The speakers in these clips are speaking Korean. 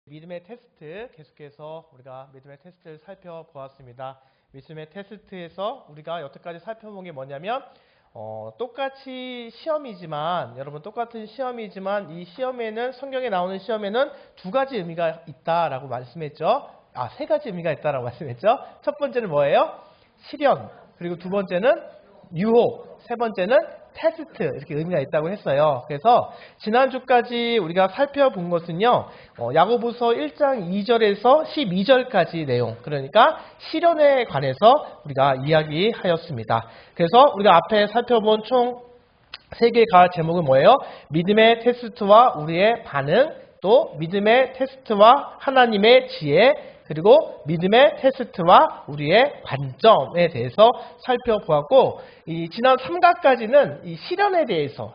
믿음의 테스트 계속해서 우리가 믿음의 테스트를 살펴보았습니다. 믿음의 테스트에서 우리가 여태까지 살펴본 게 뭐냐면 똑같이 시험이지만 여러분 똑같은 시험이지만 이 시험에는 성경에 나오는 시험에는 두 가지 의미가 있다라고 말씀했죠. 세 가지 의미가 있다라고 말씀했죠. 첫 번째는 뭐예요? 시련. 그리고 두 번째는 유혹. 세 번째는 테스트 이렇게 의미가 있다고 했어요. 그래서 지난주까지 우리가 살펴본 것은요. 야고보서 1장 2절에서 12절까지 내용 그러니까 시련에 관해서 우리가 이야기하였습니다. 그래서 우리가 앞에 살펴본 총 3개가 제목은 뭐예요? 믿음의 테스트와 우리의 반응 또 믿음의 테스트와 하나님의 지혜 그리고 믿음의 테스트와 우리의 관점에 대해서 살펴보았고 지난 3가까지는 이 시련에 대해서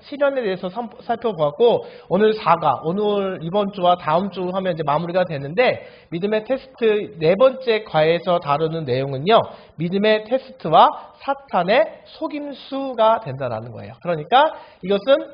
살펴보았고 오늘 4가 오늘 이번 주와 다음 주 하면 이제 마무리가 되는데 믿음의 테스트 4번째 과에서 다루는 내용은요. 믿음의 테스트와 사탄의 속임수가 된다라는 거예요. 그러니까 이것은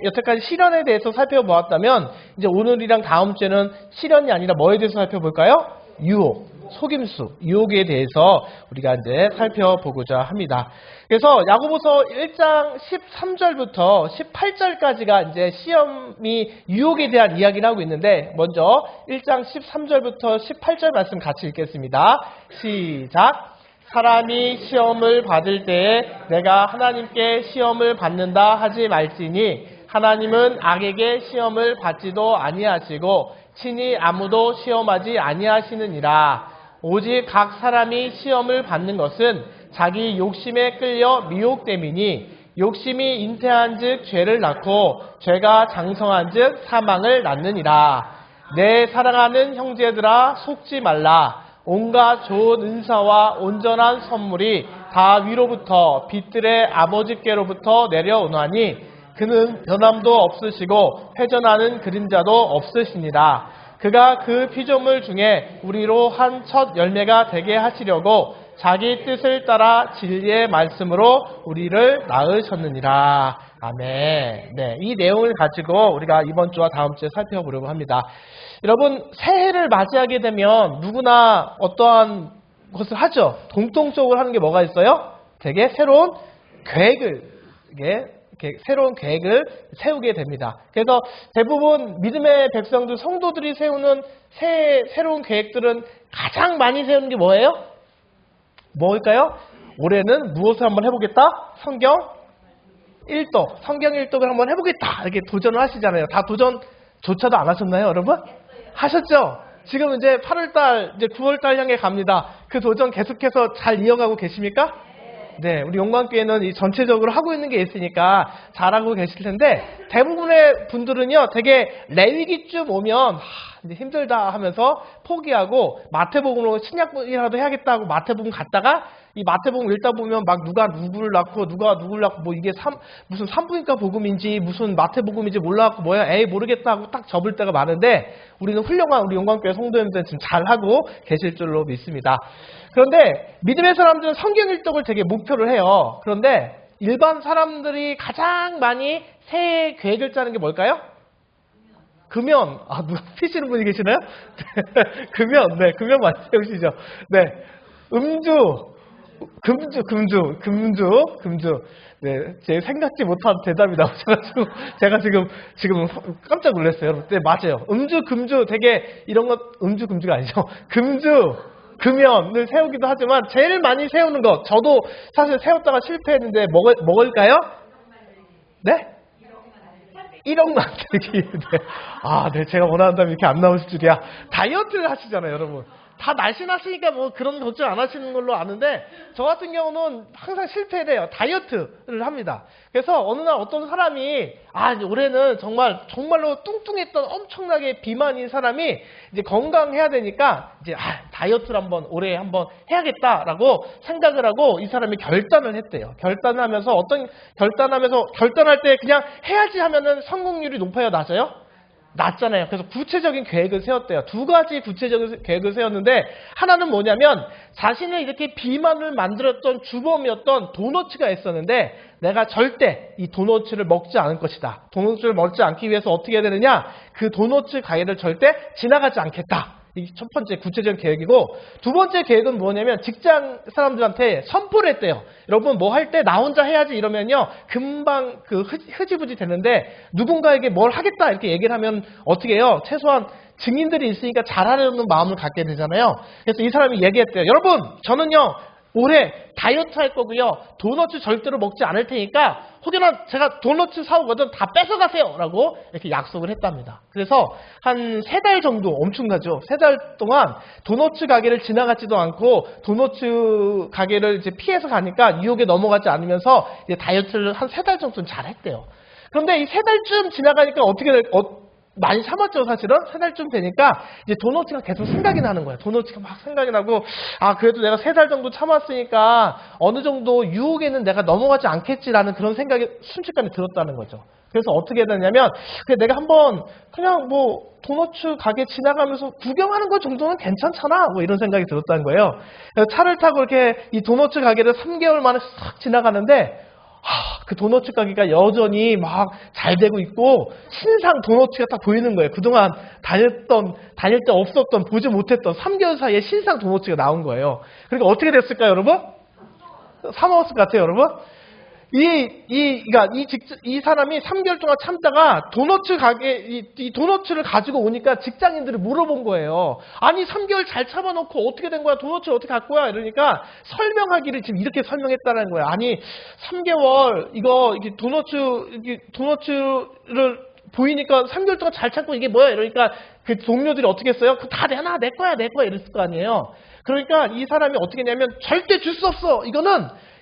여태까지 시련에 대해서 살펴보았다면 이제 오늘이랑 다음 주에는 시련이 아니라 뭐에 대해서 살펴볼까요? 유혹, 속임수, 유혹에 대해서 우리가 이제 살펴보고자 합니다. 그래서 야고보서 1장 13절부터 18절까지가 이제 시험이 유혹에 대한 이야기를 하고 있는데 먼저 1장 13절부터 18절 말씀 같이 읽겠습니다. 시작! 사람이 시험을 받을 때에 내가 하나님께 시험을 받는다 하지 말지니 하나님은 악에게 시험을 받지도 아니하시고 친히 아무도 시험하지 아니하시느니라. 오직 각 사람이 시험을 받는 것은 자기 욕심에 끌려 미혹됨이니 욕심이 잉태한 즉 죄를 낳고 죄가 장성한 즉 사망을 낳느니라. 내 사랑하는 형제들아 속지 말라. 온갖 좋은 은사와 온전한 선물이 다 위로부터 빛들의 아버지께로부터 내려오나니 그는 변함도 없으시고 회전하는 그림자도 없으시니라. 그가 그 피조물 중에 우리로 한 첫 열매가 되게 하시려고 자기 뜻을 따라 진리의 말씀으로 우리를 낳으셨느니라. 아멘. 네, 이 내용을 가지고 우리가 이번 주와 다음 주에 살펴보려고 합니다. 여러분 새해를 맞이하게 되면 누구나 어떠한 것을 하죠. 공통적으로 하는 게 뭐가 있어요? 되게 새로운 계획을 새로운 계획을 세우게 됩니다. 그래서 대부분 믿음의 백성들, 성도들이 세우는 새로운 계획들은 가장 많이 세우는 게 뭐예요? 뭘까요? 올해는 무엇을 한번 해보겠다? 성경 1독, 성경 1독을 한번 해보겠다. 이렇게 도전을 하시잖아요. 다 도전조차도 안 하셨나요, 여러분? 하셨죠? 지금 이제 8월달, 이제 9월달 향해 갑니다. 그 도전 계속해서 잘 이어가고 계십니까? 네, 우리 용광교회는 이 전체적으로 하고 있는 게 있으니까 잘하고 계실 텐데 대부분의 분들은요, 되게 레위기쯤 오면 이제 힘들다 하면서 포기하고 마태복음으로 신약이라도 해야겠다고 마태복음 갔다가 이 마태복음 읽다 보면 막 누가 누구를 낳고 누가 누구를 낳고 뭐 이게 무슨 산부인과 복음인지 무슨 마태복음인지 몰라갖고 뭐야 에이 모르겠다 하고 딱 접을 때가 많은데 우리는 훌륭한 우리 용광교회 성도님들은 지금 잘하고 계실 줄로 믿습니다. 그런데 믿음의 사람들은 성경 일독을 되게 목표를 해요. 그런데 일반 사람들이 가장 많이 새해 계획을 짜는 게 뭘까요? 금연. 누가 피시는 분이 계시나요? 금연. 네, 금연 많이 세우시죠. 네. 금주. 네, 제 생각지 못한 대답이 나오셔가지고 제가 지금 깜짝 놀랐어요. 여러분. 네, 맞아요. 금주 되게 이런 것 금주가 아니죠. 금연을 세우기도 하지만 제일 많이 세우는 것 저도 사실 세웠다가 실패했는데 뭐일까요? 네? 1억 만들기. 네. 네, 제가 원하는 답이 이렇게 안 나오실 줄이야. 다이어트를 하시잖아요, 여러분. 다 날씬하시니까 뭐 그런 걱정 안 하시는 걸로 아는데 저 같은 경우는 항상 실패해요. 다이어트를 합니다. 그래서 어느 날 어떤 사람이 올해는 정말로 뚱뚱했던 엄청나게 비만인 사람이 이제 건강해야 되니까 이제 다이어트를 올해 한번 해야겠다라고 생각을 하고 이 사람이 결단을 했대요. 결단할 때 그냥 해야지 하면은 성공률이 높아요, 낮아요? 났잖아요. 그래서 구체적인 계획을 세웠대요. 두 가지 구체적인 계획을 세웠는데 하나는 뭐냐면 자신을 이렇게 비만을 만들었던 주범이었던 도너츠가 있었는데 내가 절대 이 도너츠를 먹지 않을 것이다. 도너츠를 먹지 않기 위해서 어떻게 해야 되느냐? 그 도너츠 가게를 절대 지나가지 않겠다. 이 첫 번째 구체적인 계획이고 두 번째 계획은 뭐냐면 직장 사람들한테 선포를 했대요. 여러분 뭐 할 때 나 혼자 해야지 이러면요 금방 그 흐지부지 되는데 누군가에게 뭘 하겠다 이렇게 얘기를 하면 어떻게 해요? 최소한 증인들이 있으니까 잘하려는 마음을 갖게 되잖아요. 그래서 이 사람이 얘기했대요. 여러분 저는요 올해 다이어트 할 거고요. 도너츠 절대로 먹지 않을 테니까 혹여나 제가 도너츠 사오거든 다 뺏어가세요 라고 이렇게 약속을 했답니다. 그래서 한 3달 정도 엄청나죠. 3달 동안 도너츠 가게를 지나가지도 않고 도너츠 가게를 이제 피해서 가니까 유혹에 넘어가지 않으면서 이제 다이어트를 한 3달 정도는 잘했대요. 그런데 이 3달쯤 지나가니까 어떻게 많이 참았죠, 사실은. 3달쯤 되니까 이제 도너츠가 계속 생각이 나는 거예요. 도너츠가 막 생각이 나고, 아, 그래도 내가 3달 정도 참았으니까 어느 정도 유혹에는 내가 넘어가지 않겠지라는 그런 생각이 순식간에 들었다는 거죠. 그래서 어떻게 해야 되냐면, 그냥 내가 한번 그냥 뭐 도너츠 가게 지나가면서 구경하는 것 정도는 괜찮잖아. 뭐 이런 생각이 들었다는 거예요. 그래서 차를 타고 이렇게 이 도너츠 가게를 3개월 만에 싹 지나가는데, 그 도너츠 가게가 여전히 막 잘 되고 있고 신상 도너츠가 딱 보이는 거예요. 그동안 다닐 때 없었던 보지 못했던 3개월 사이에 신상 도너츠가 나온 거예요. 그러니까 어떻게 됐을까요, 여러분? 사 먹었을 것 같아요, 여러분? 이 사람이 3개월 동안 참다가 도너츠 가게, 이 도너츠를 가지고 오니까 직장인들이 물어본 거예요. 아니, 3개월 잘 참아놓고 어떻게 된 거야? 도너츠를 어떻게 갖고 와? 이러니까 설명하기를 지금 이렇게 설명했다는 거예요. 아니, 3개월, 이게 도너츠를 보이니까 3개월 동안 잘 참고 이게 뭐야? 이러니까 그 동료들이 어떻게 했어요? 그거 다 내놔, 내 거야, 이랬을 거 아니에요. 그러니까 이 사람이 어떻게 했냐면 절대 줄 수 없어.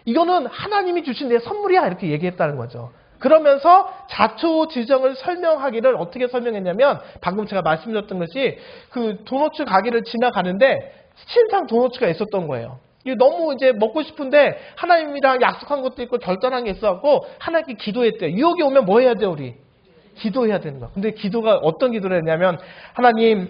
이거는 하나님이 주신 내 선물이야 이렇게 얘기했다는 거죠. 그러면서 자초지정을 설명하기를 어떻게 설명했냐면 방금 제가 말씀드렸던 것이 그 도너츠 가게를 지나가는데 신상 도너츠가 있었던 거예요. 이게 너무 이제 먹고 싶은데 하나님이랑 약속한 것도 있고 결단한 게 있어갖고 하나님께 기도했대요. 유혹이 오면 뭐 해야 돼요 우리? 기도해야 되는 거야. 근데 기도가 어떤 기도를 했냐면 하나님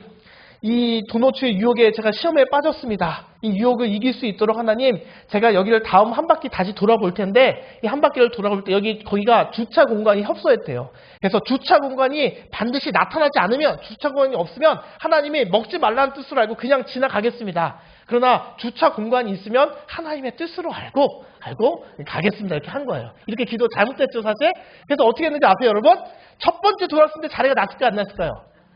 이 도너츠의 유혹에 제가 시험에 빠졌습니다. 이 유혹을 이길 수 있도록 하나님 제가 여기를 다음 한 바퀴 다시 돌아볼 텐데 이 한 바퀴를 돌아볼 때 거기가 주차 공간이 협소했대요. 그래서 주차 공간이 반드시 나타나지 않으면 주차 공간이 없으면 하나님이 먹지 말라는 뜻으로 알고 그냥 지나가겠습니다. 그러나 주차 공간이 있으면 하나님의 뜻으로 알고 가겠습니다. 이렇게 한 거예요. 이렇게 기도 잘못됐죠 사실? 그래서 어떻게 했는지 아세요 여러분? 첫 번째 돌았을 때 자리가 났을까요 안 났을까요?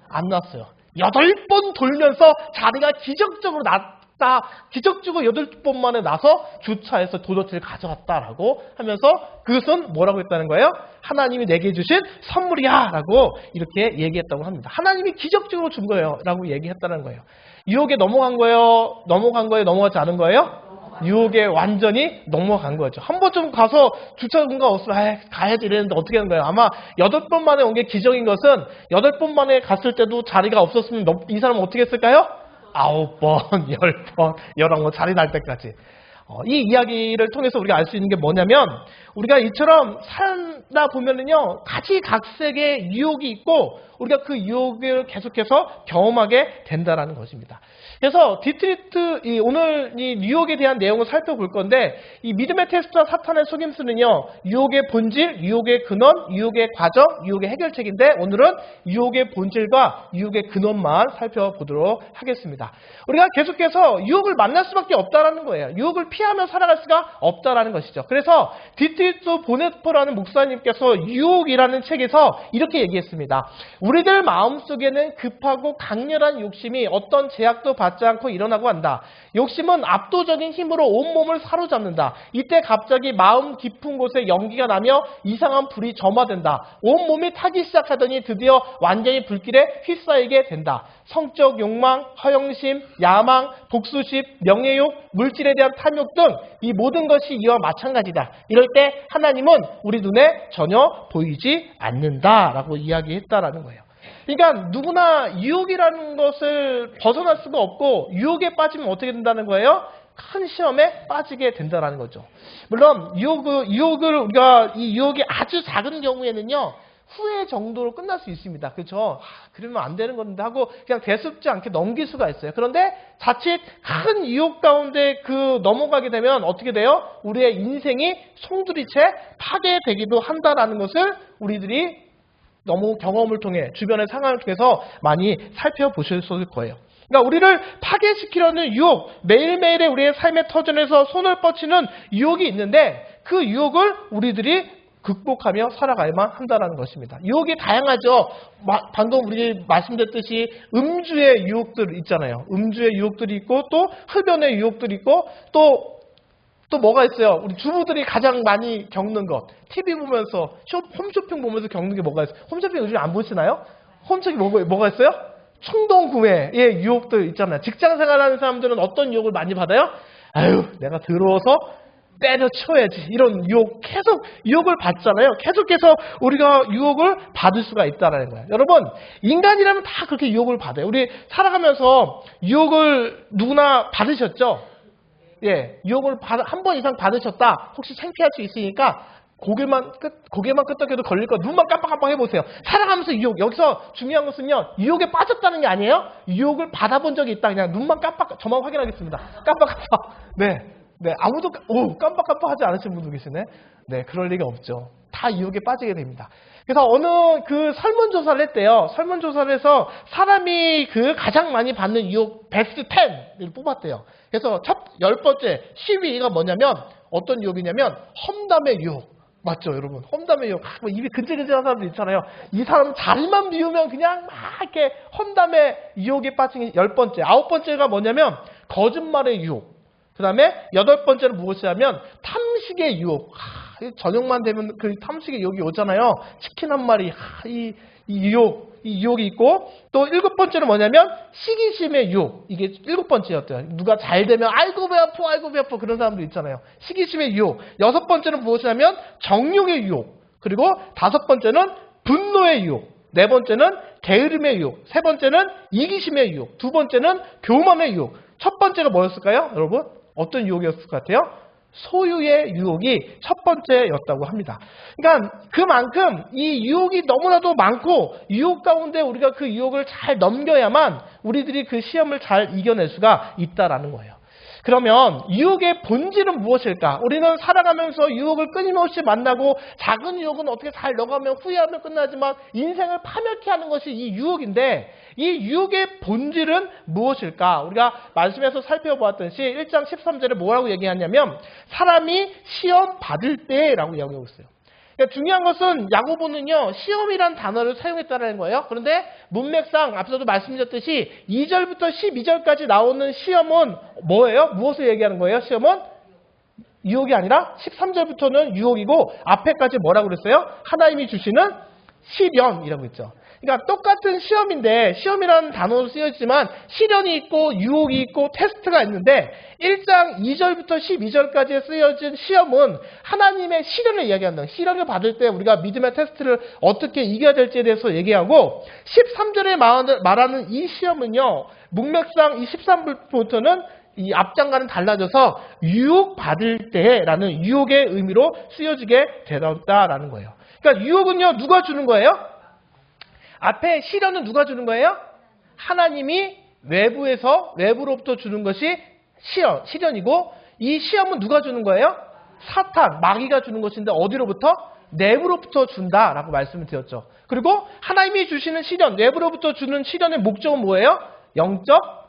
안 났어요. 8번 돌면서 자리가 기적적으로 났다. 기적적으로 8번 만에 나서 주차해서 도너츠를 가져왔다라고 하면서 그것은 뭐라고 했다는 거예요? 하나님이 내게 주신 선물이야 라고 이렇게 얘기했다고 합니다. 하나님이 기적적으로 준 거예요 라고 얘기했다는 거예요. 유혹에 넘어간 거예요? 넘어가지 않은 거예요? 유혹에 완전히 넘어간 거죠. 한 번 좀 가서 주차 공간 없으면 가야지 이랬는데 어떻게 하는 거예요? 아마 8번 만에 온 게 기적인 것은 8번 만에 갔을 때도 자리가 없었으면 이 사람은 어떻게 했을까요? 9번, 10번, 11번 자리 날 때까지. 이 이야기를 통해서 우리가 알 수 있는 게 뭐냐면 우리가 이처럼 살다 보면은요 가지각색의 유혹이 있고 우리가 그 유혹을 계속해서 경험하게 된다라는 것입니다. 그래서 오늘 이 유혹에 대한 내용을 살펴볼 건데 이 믿음의 테스트와 사탄의 속임수는요 유혹의 본질, 유혹의 근원, 유혹의 과정, 유혹의 해결책인데 오늘은 유혹의 본질과 유혹의 근원만 살펴보도록 하겠습니다. 우리가 계속해서 유혹을 만날 수밖에 없다라는 거예요. 유혹을 피하며 살아갈 수가 없다라는 것이죠. 그래서 디트리토 보네포라는 목사님께서 유혹이라는 책에서 이렇게 얘기했습니다. 우리들 마음속에는 급하고 강렬한 욕심이 어떤 제약도 받지 않고 일어나고 한다. 욕심은 압도적인 힘으로 온몸을 사로잡는다. 이때 갑자기 마음 깊은 곳에 연기가 나며 이상한 불이 점화된다. 온몸이 타기 시작하더니 드디어 완전히 불길에 휩싸이게 된다. 성적 욕망, 허영심, 야망, 복수심, 명예욕, 물질에 대한 탐욕 등 이 모든 것이 이와 마찬가지다. 이럴 때 하나님은 우리 눈에 전혀 보이지 않는다라고 이야기했다라는 거예요. 그러니까 누구나 유혹이라는 것을 벗어날 수가 없고 유혹에 빠지면 어떻게 된다는 거예요? 큰 시험에 빠지게 된다는 거죠. 물론 유혹을 우리가 이 유혹이 아주 작은 경우에는요 후회 정도로 끝날 수 있습니다. 그렇죠? 그러면 안 되는 건데 하고 그냥 대수롭지 않게 넘길 수가 있어요. 그런데 자칫 큰 유혹 가운데 넘어가게 되면 어떻게 돼요? 우리의 인생이 송두리째 파괴되기도 한다라는 것을 우리들이 너무 경험을 통해 주변의 상황을 통해서 많이 살펴보셨을 거예요. 그러니까 우리를 파괴시키려는 유혹, 매일매일의 우리의 삶의 터전에서 손을 뻗치는 유혹이 있는데 그 유혹을 우리들이 극복하며 살아가야만 한다는 것입니다. 유혹이 다양하죠. 방금 우리 말씀드렸듯이 음주의 유혹들 있잖아요. 음주의 유혹들이 있고 또 흡연의 유혹들이 있고 또 뭐가 있어요? 우리 주부들이 가장 많이 겪는 것. TV 보면서 홈쇼핑 보면서 겪는 게 뭐가 있어요? 홈쇼핑 요즘 안 보시나요? 홈쇼핑 뭐가 있어요? 충동 구매의 유혹들 있잖아요. 직장 생활하는 사람들은 어떤 유혹을 많이 받아요? 아유, 내가 들어와서 때려쳐야지. 이런 유혹, 계속 유혹을 받잖아요. 계속해서 우리가 유혹을 받을 수가 있다는 거예요. 여러분, 인간이라면 다 그렇게 유혹을 받아요. 우리 살아가면서 유혹을 누구나 받으셨죠? 예, 유혹을 한 번 이상 받으셨다. 혹시 창피할 수 있으니까 고개만 끄덕여도 걸릴 거 눈만 깜빡깜빡 해보세요. 살아가면서 유혹, 여기서 중요한 것은요, 유혹에 빠졌다는 게 아니에요. 유혹을 받아본 적이 있다. 그냥 눈만 저만 확인하겠습니다. 깜빡깜빡. 네, 아무도 깜빡깜빡 하지 않으신 분도 계시네. 네, 그럴 리가 없죠. 다 유혹에 빠지게 됩니다. 그래서 어느 설문조사를 했대요. 설문조사를 해서 사람이 가장 많이 받는 유혹 베스트 10을 뽑았대요. 그래서 10번째 10위가 뭐냐면 어떤 유혹이냐면 험담의 유혹. 맞죠, 여러분? 험담의 유혹. 입이 근질근질한 사람들 있잖아요. 이 사람 자리만 비우면 그냥 막 이렇게 험담의 유혹에 빠진 게 10번째. 9번째가 뭐냐면 거짓말의 유혹. 그 다음에 8번째는 무엇이냐면 탐식의 유혹. 저녁만 되면 그 탐식의 유혹이 오잖아요. 치킨 한 마리. 이 유혹이 있고 또 7번째는 뭐냐면 시기심의 유혹. 이게 7번째였대요. 누가 잘 되면 아이고 배 아파 그런 사람도 있잖아요. 시기심의 유혹. 6번째는 무엇이냐면 정욕의 유혹. 그리고 5번째는 분노의 유혹. 4번째는 게으름의 유혹. 3번째는 이기심의 유혹. 2번째는 교만의 유혹. 첫 번째가 뭐였을까요? 여러분? 어떤 유혹이었을 것 같아요? 소유의 유혹이 첫 번째였다고 합니다. 그러니까 그만큼 이 유혹이 너무나도 많고 유혹 가운데 우리가 그 유혹을 잘 넘겨야만 우리들이 그 시험을 잘 이겨낼 수가 있다라는 거예요. 그러면 유혹의 본질은 무엇일까? 우리는 살아가면서 유혹을 끊임없이 만나고 작은 유혹은 어떻게 잘 넣어가면 후회하면 끝나지만 인생을 파멸케 하는 것이 이 유혹인데 이 유혹의 본질은 무엇일까? 우리가 말씀에서 살펴보았듯이 1장 13절에 뭐라고 얘기하냐면 사람이 시험 받을 때라고 이야기하고 있어요. 그러니까 중요한 것은 야고보는요 시험이란 단어를 사용했다는 거예요. 그런데 문맥상 앞서도 말씀드렸듯이 2절부터 12절까지 나오는 시험은 뭐예요? 무엇을 얘기하는 거예요? 시험은 유혹이 아니라 13절부터는 유혹이고 앞에까지 뭐라고 그랬어요? 하나님이 주시는 시련이라고 했죠. 그러니까 똑같은 시험인데 시험이라는 단어로 쓰여지만 시련이 있고 유혹이 있고 테스트가 있는데 1장 2절부터 12절까지 쓰여진 시험은 하나님의 시련을 이야기한다. 시련을 받을 때 우리가 믿음의 테스트를 어떻게 이겨야 될지에 대해서 얘기하고 13절에 말하는 이 시험은요. 문맥상 이 13절부터는 이 앞장과는 달라져서 유혹받을 때라는 유혹의 의미로 쓰여지게 되었다라는 거예요. 그러니까 유혹은요. 누가 주는 거예요? 앞에 시련은 누가 주는 거예요? 하나님이 외부로부터 주는 것이 시련이고 이 시험은 누가 주는 거예요? 사탄, 마귀가 주는 것인데 어디로부터? 내부로부터 준다라고 말씀을 드렸죠. 그리고 하나님이 주시는 시련, 내부로부터 주는 시련의 목적은 뭐예요? 영적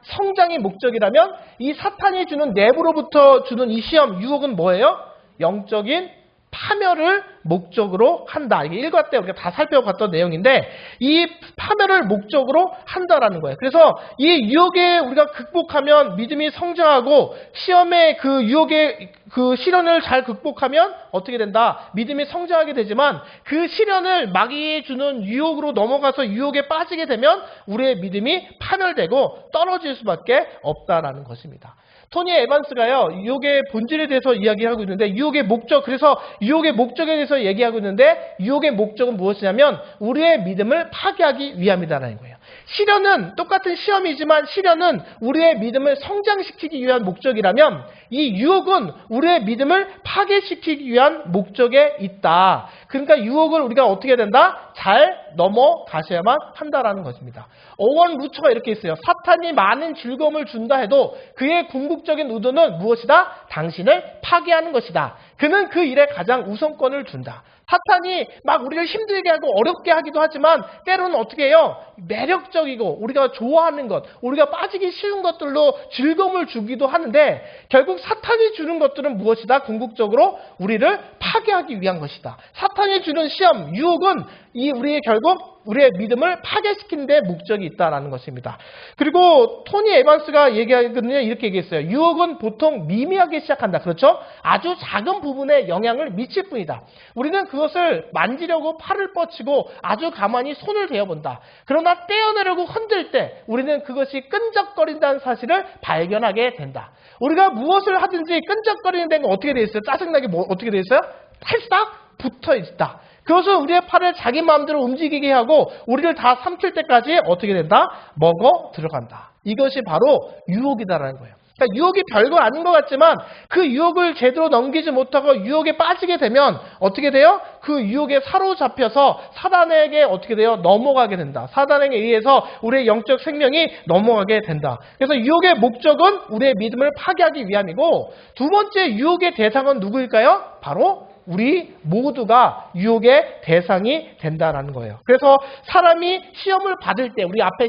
성장의 목적이라면 이 사탄이 주는 내부로부터 주는 이 시험, 유혹은 뭐예요? 영적인 파멸을 목적으로 한다. 이게 1과 때 우리가 다 살펴봤던 내용인데 이 파멸을 목적으로 한다라는 거예요. 그래서 이 유혹에 우리가 극복하면 믿음이 성장하고 시험의 그 유혹의 그 시련을 잘 극복하면 어떻게 된다? 믿음이 성장하게 되지만 그 시련을 마귀에 주는 유혹으로 넘어가서 유혹에 빠지게 되면 우리의 믿음이 파멸되고 떨어질 수밖에 없다라는 것입니다. 토니 에반스가요, 유혹의 본질에 대해서 이야기하고 있는데, 유혹의 목적, 그래서 유혹의 목적에 대해서 얘기하고 있는데, 유혹의 목적은 무엇이냐면, 우리의 믿음을 파괴하기 위함이다라는 거예요. 시련은 똑같은 시험이지만 시련은 우리의 믿음을 성장시키기 위한 목적이라면 이 유혹은 우리의 믿음을 파괴시키기 위한 목적에 있다. 그러니까 유혹을 우리가 어떻게 해야 된다? 잘 넘어가셔야만 한다라는 것입니다. 오원 루처가 이렇게 있어요. 사탄이 많은 즐거움을 준다 해도 그의 궁극적인 의도는 무엇이다? 당신을 파괴하는 것이다. 그는 그 일에 가장 우선권을 둔다. 사탄이 막 우리를 힘들게 하고 어렵게 하기도 하지만 때로는 어떻게 해요? 매력적이고 우리가 좋아하는 것, 우리가 빠지기 쉬운 것들로 즐거움을 주기도 하는데 결국 사탄이 주는 것들은 무엇이다? 궁극적으로 우리를 파괴하기 위한 것이다. 사탄이 주는 시험, 유혹은 우리의 결국 우리의 믿음을 파괴시키는 데 목적이 있다는 것입니다. 그리고 토니 에반스가 얘기하거든요. 이렇게 얘기했어요. 유혹은 보통 미미하게 시작한다. 그렇죠? 아주 작은 부분에 영향을 미칠 뿐이다. 우리는 그것을 만지려고 팔을 뻗치고 아주 가만히 손을 대어본다. 그러나 떼어내려고 흔들 때 우리는 그것이 끈적거린다는 사실을 발견하게 된다. 우리가 무엇을 하든지 끈적거리는 데는 어떻게 돼 있어요? 짜증나게 어떻게 돼 있어요? 살짝 붙어 있다. 그것은 우리의 팔을 자기 마음대로 움직이게 하고 우리를 다 삼킬 때까지 어떻게 된다? 먹어 들어간다. 이것이 바로 유혹이다라는 거예요. 그러니까 유혹이 별거 아닌 것 같지만 그 유혹을 제대로 넘기지 못하고 유혹에 빠지게 되면 어떻게 돼요? 그 유혹에 사로잡혀서 사단에게 어떻게 돼요? 넘어가게 된다. 사단에게 의해서 우리의 영적 생명이 넘어가게 된다. 그래서 유혹의 목적은 우리의 믿음을 파괴하기 위함이고 두 번째 유혹의 대상은 누구일까요? 바로 우리 모두가 유혹의 대상이 된다는 거예요. 그래서 사람이 시험을 받을 때 우리 앞에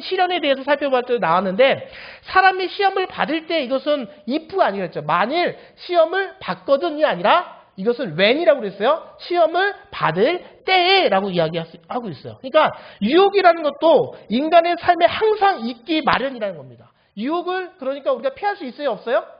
시련에 대해서 살펴볼 때 나왔는데 사람이 시험을 받을 때 이것은 if가 아니겠죠. 만일 시험을 받거든이 아니라 이것은 when이라고 그랬어요. 시험을 받을 때라고 이야기하고 있어요. 그러니까 유혹이라는 것도 인간의 삶에 항상 있기 마련이라는 겁니다. 유혹을 그러니까 우리가 피할 수 있어요? 없어요?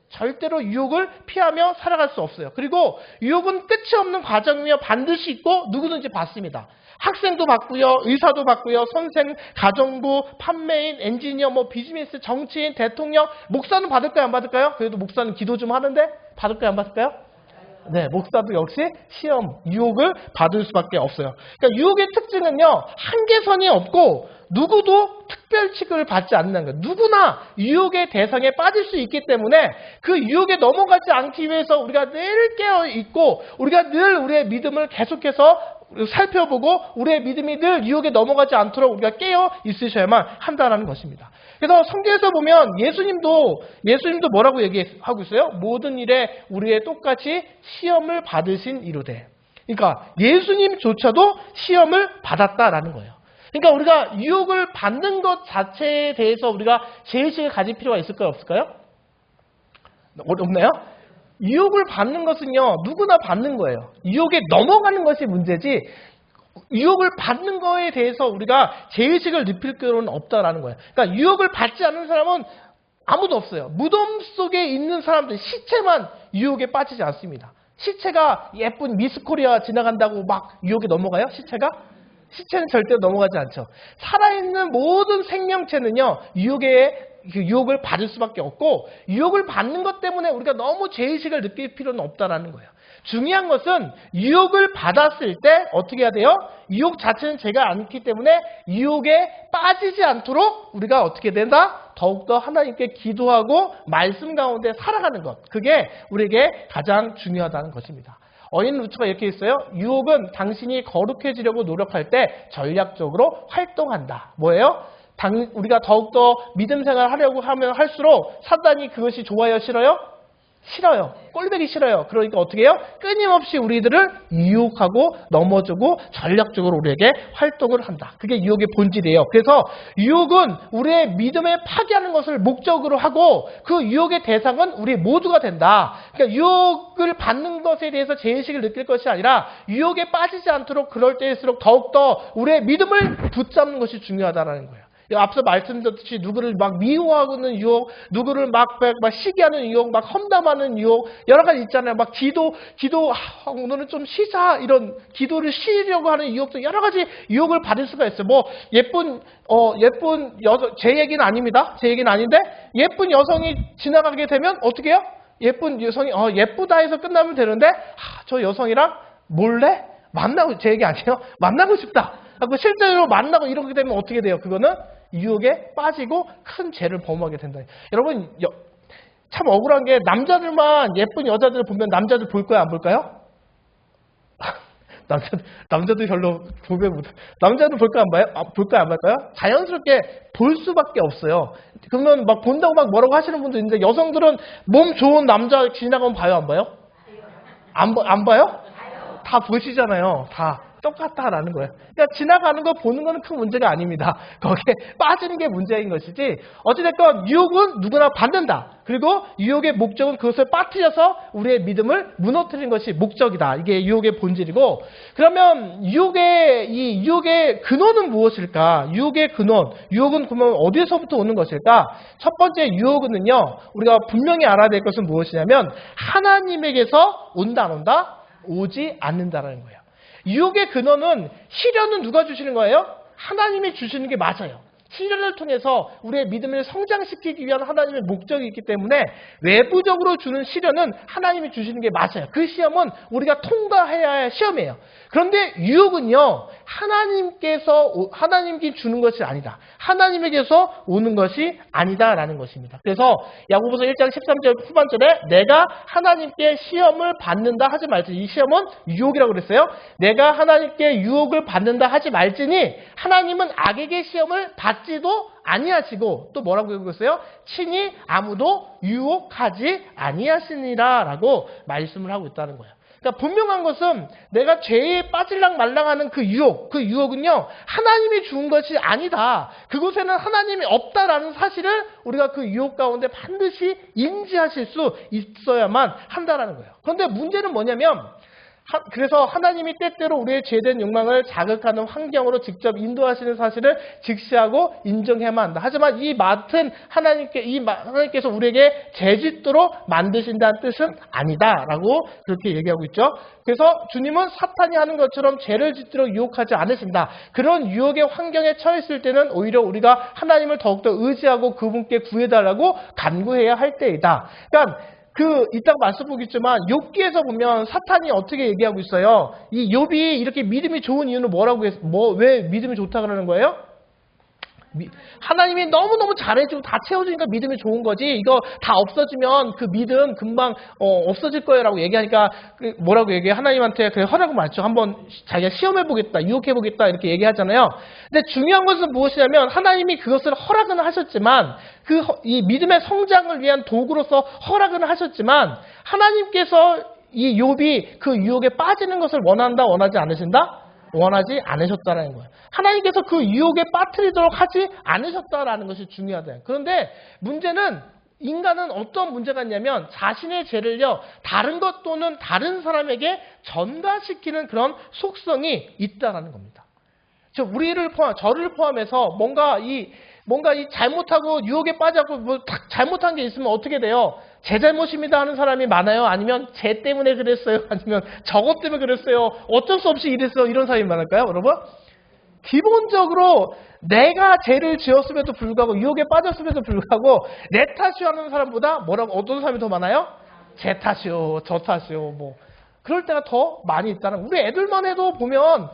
절대로 유혹을 피하며 살아갈 수 없어요. 그리고 유혹은 끝이 없는 과정이며 반드시 있고 누구든지 받습니다. 학생도 받고요, 의사도 받고요, 선생, 가정부, 판매인, 엔지니어, 비즈니스, 정치인, 대통령, 목사는 받을까요? 안 받을까요? 그래도 목사는 기도 좀 하는데 받을까요? 안 받을까요? 네, 목사도 역시 시험, 유혹을 받을 수밖에 없어요. 그러니까 유혹의 특징은요, 한계선이 없고 누구도 특별 취급을 받지 않는 거예요. 누구나 유혹의 대상에 빠질 수 있기 때문에 그 유혹에 넘어가지 않기 위해서 우리가 늘 깨어 있고 우리가 늘 우리의 믿음을 계속해서 살펴보고 우리의 믿음이 늘 유혹에 넘어가지 않도록 우리가 깨어 있으셔야만 한다는 것입니다. 그래서 성경에서 보면 예수님도 뭐라고 얘기하고 있어요? 모든 일에 우리의 똑같이 시험을 받으신 이로되. 그러니까 예수님조차도 시험을 받았다라는 거예요. 그러니까 우리가 유혹을 받는 것 자체에 대해서 우리가 제의식을 가질 필요가 있을까요? 없을까요? 없나요? 유혹을 받는 것은요, 누구나 받는 거예요. 유혹에 넘어가는 것이 문제지 유혹을 받는 거에 대해서 우리가 제의식을 느낄 필요는 없다라는 거예요. 그러니까 유혹을 받지 않는 사람은 아무도 없어요. 무덤 속에 있는 사람들, 시체만 유혹에 빠지지 않습니다. 시체가 예쁜 미스 코리아 지나간다고 막 유혹에 넘어가요? 시체는 절대로 넘어가지 않죠. 살아있는 모든 생명체는요, 유혹을 받을 수밖에 없고, 유혹을 받는 것 때문에 우리가 너무 죄의식을 느낄 필요는 없다라는 거예요. 중요한 것은 유혹을 받았을 때 어떻게 해야 돼요? 유혹 자체는 제가 않기 때문에 유혹에 빠지지 않도록 우리가 어떻게 된다? 더욱더 하나님께 기도하고 말씀 가운데 살아가는 것. 그게 우리에게 가장 중요하다는 것입니다. 어인 루처가 이렇게 있어요. 유혹은 당신이 거룩해지려고 노력할 때 전략적으로 활동한다. 뭐예요? 우리가 더욱더 믿음 생활을 하려고 하면 할수록 사단이 그것이 좋아요? 싫어요? 싫어요. 꼴보기 싫어요. 그러니까 어떻게 해요? 끊임없이 우리들을 유혹하고 넘어주고 전략적으로 우리에게 활동을 한다. 그게 유혹의 본질이에요. 그래서 유혹은 우리의 믿음을 파괴하는 것을 목적으로 하고 그 유혹의 대상은 우리 모두가 된다. 그러니까 유혹을 받는 것에 대해서 제의식을 느낄 것이 아니라 유혹에 빠지지 않도록 그럴 때일수록 더욱더 우리의 믿음을 붙잡는 것이 중요하다는 거예요. 앞서 말씀드렸듯이 누구를 막 미워하는 유혹, 누구를 막 시기하는 유혹, 막 험담하는 유혹, 여러 가지 있잖아요. 막 오늘은 좀 쉬자, 이런 기도를 쉬려고 하는 유혹도 여러 가지 유혹을 받을 수가 있어요. 예쁜 여성, 제 얘기는 아닙니다. 제 얘기는 아닌데, 예쁜 여성이 지나가게 되면 어떻게 해요? 예쁜 여성이, 예쁘다 해서 끝나면 되는데, 저 여성이랑 몰래? 제 얘기 아니에요? 만나고 싶다. 그 실제로 만나고 이렇게 되면 어떻게 돼요? 그거는 유혹에 빠지고 큰 죄를 범하게 된다. 여러분 참 억울한 게 남자들만 예쁜 여자들을 보면 남자들 볼 거야 안 볼까요? 남자들 별로 보면 못. 남자들 볼까 안 봐요? 볼까 안 볼까요? 자연스럽게 볼 수밖에 없어요. 그러면 막 본다고 막 뭐라고 하시는 분도 있는데 여성들은 몸 좋은 남자 지나가면 봐요 안 봐요? 안 봐요? 다 보시잖아요. 다 똑같다라는 거예요. 그러니까 지나가는 거 보는 거는 큰 문제가 아닙니다. 거기에 빠지는 게 문제인 것이지. 어찌됐건 유혹은 누구나 받는다. 그리고 유혹의 목적은 그것을 빠뜨려서 우리의 믿음을 무너뜨리는 것이 목적이다. 이게 유혹의 본질이고, 그러면 유혹의 근원은 무엇일까? 유혹의 근원, 유혹은 그러면 어디에서부터 오는 것일까? 첫 번째 유혹은요, 우리가 분명히 알아야 될 것은 무엇이냐면 하나님에게서 온다 안 온다? 오지 않는다라는 거예요. 유혹의 근원은 시련은 누가 주시는 거예요? 하나님이 주시는 게 맞아요. 시련을 통해서 우리의 믿음을 성장시키기 위한 하나님의 목적이 있기 때문에 외부적으로 주는 시련은 하나님이 주시는 게 맞아요. 그 시험은 우리가 통과해야 할 시험이에요. 그런데 유혹은요, 하나님께 주는 것이 아니다. 하나님에게서 오는 것이 아니다라는 것입니다. 그래서 야고보서 1장 13절 후반절에 내가 하나님께 시험을 받는다 하지 말지니, 이 시험은 유혹이라고 그랬어요. 내가 하나님께 유혹을 받는다 하지 말지니 하나님은 악에게 시험을 받지도 아니하시고, 또 뭐라고 얘기했어요? 친히 아무도 유혹하지 아니하시니라 라고 말씀을 하고 있다는 거예요. 그러니까 분명한 것은 내가 죄에 빠질랑 말랑하는 그 유혹은요, 하나님이 준 것이 아니다. 그곳에는 하나님이 없다라는 사실을 우리가 그 유혹 가운데 반드시 인지하실 수 있어야만 한다라는 거예요. 그런데 문제는 뭐냐면, 그래서 하나님이 때때로 우리의 죄된 욕망을 자극하는 환경으로 직접 인도하시는 사실을 직시하고 인정해야만 한다. 하지만 이 맡은 하나님께서 우리에게 죄짓도록 만드신다는 뜻은 아니다라고 그렇게 얘기하고 있죠. 그래서 주님은 사탄이 하는 것처럼 죄를 짓도록 유혹하지 않으신다. 그런 유혹의 환경에 처했을 때는 오히려 우리가 하나님을 더욱더 의지하고 그분께 구해달라고 간구해야 할 때이다. 그러니까 이따가 말씀 보겠지만 욥기에서 보면 사탄이 어떻게 얘기하고 있어요? 이 욥이 이렇게 믿음이 좋은 이유는 왜 믿음이 좋다 그러는 거예요? 하나님이 너무너무 잘해주고 다 채워주니까 믿음이 좋은 거지. 이거 다 없어지면 그 믿음 금방 없어질 거예요 라고 얘기하니까 뭐라고 얘기해? 하나님한테 그래 허락을 맞죠. 한번 자기가 시험해보겠다, 유혹해보겠다 이렇게 얘기하잖아요. 근데 중요한 것은 무엇이냐면 하나님이 그것을 허락은 하셨지만 이 믿음의 성장을 위한 도구로서 허락은 하셨지만 하나님께서 이 욥이 그 유혹에 빠지는 것을 원하지 않으신다? 원하지 않으셨다는 거예요. 하나님께서 그 유혹에 빠뜨리도록 하지 않으셨다라는 것이 중요하다. 그런데 문제는 인간은 어떤 문제가 있냐면 자신의 죄를요, 다른 것 또는 다른 사람에게 전가시키는 그런 속성이 있다라는 겁니다. 저를 포함해서 뭔가 이 잘못하고 유혹에 빠져고 잘못한 게 있으면 어떻게 돼요? 제 잘못입니다 하는 사람이 많아요? 아니면 쟤 때문에 그랬어요? 아니면 저것 때문에 그랬어요? 어쩔 수 없이 이랬어요? 이런 사람이 많을까요, 여러분? 기본적으로 내가 죄를 지었음에도 불구하고 유혹에 빠졌음에도 불구하고 내 탓이요 하는 사람보다 어떤 사람이 더 많아요? 제 탓이요, 저 탓이요, 그럴 때가 더 많이 있다는. 우리 애들만 해도 보면